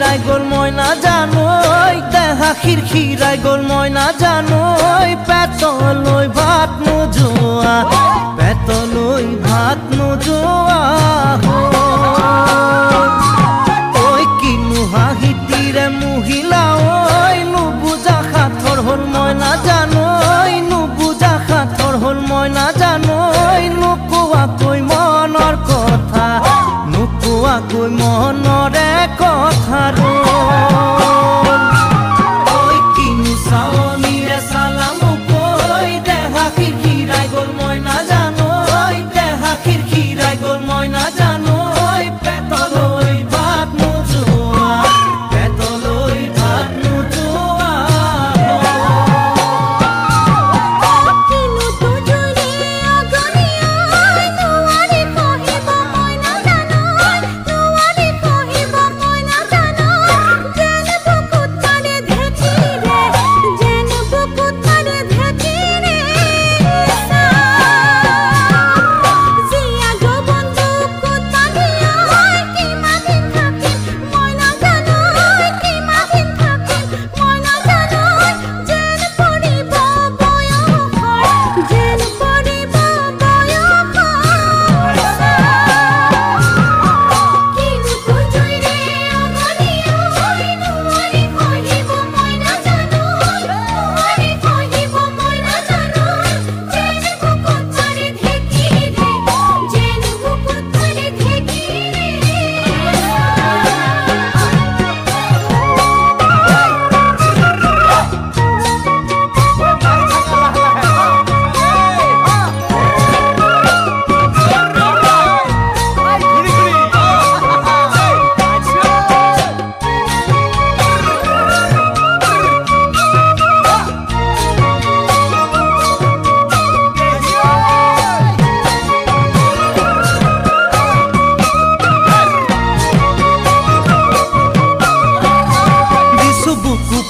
খিরখিরাই গোল ময়না জানোই দেহা খিরখিরাই গোল ময়না জানোই পেতলই ভাত নোজোয়া পেতলই ভাত নোজোয়া ওই কিনু হাহিতিরে মহিলা ওই নুবুজা খাথর হল ময়না জানোই নুবুজা খাথর হল ময়না জানোই নুকুয়া কই মনৰ কথা নুকুয়া কই মনৰে কথা ওই কিনু চাৱনীৰে চালামু কৈ দেহা খিৰখিৰাই গ'ল ময়না জানোই দেহা খিৰখিৰাই গ'ল ময়না জানোই পেটলৈ ভাত নোজোৱা পেটলৈ ভাত নোজোৱা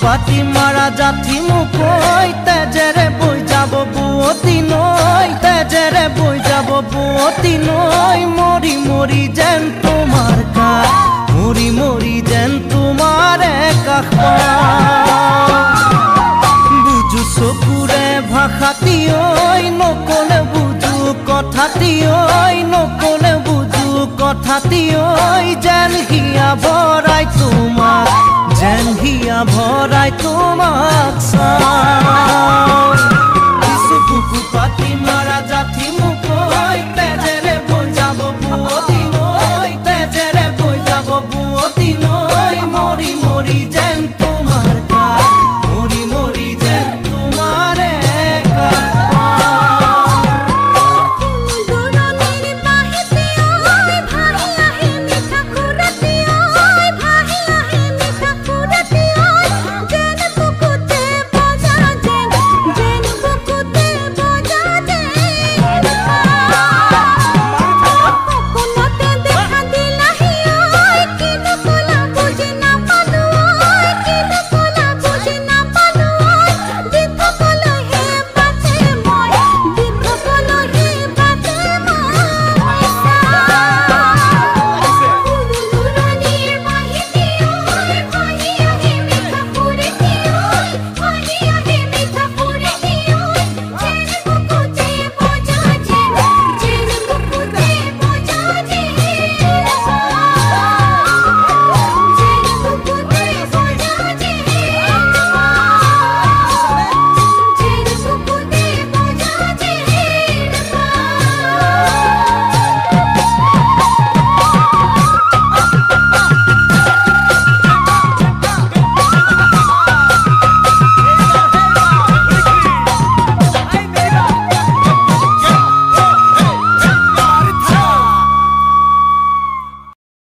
পাতি মাৰা জাতি মুকই তেজেৰে বৈ যাব বুৱতী নৈ তেজেৰে বৈ যাব বুৱতী নৈ মৰি মৰি যেন তোমাৰ কাষ মৰি মৰি যেন তোমাৰে কাষ বুজু চকুৰে ভাষাতি ঐ নকলে বুজু কথাতি ঐ নকলে বুজু কথাতি ঐ যেন হিয়া ভৰাই তোমাক যেন হিয়া ভৰাই তোমাক চাওঁ কিছু বুকু পাতি মাৰা জাতি মুকই তেজেৰে বৈ যাব বুৱতী নৈ তেজেৰে বৈ যাব বুৱতী নৈ মৰি মৰি যেন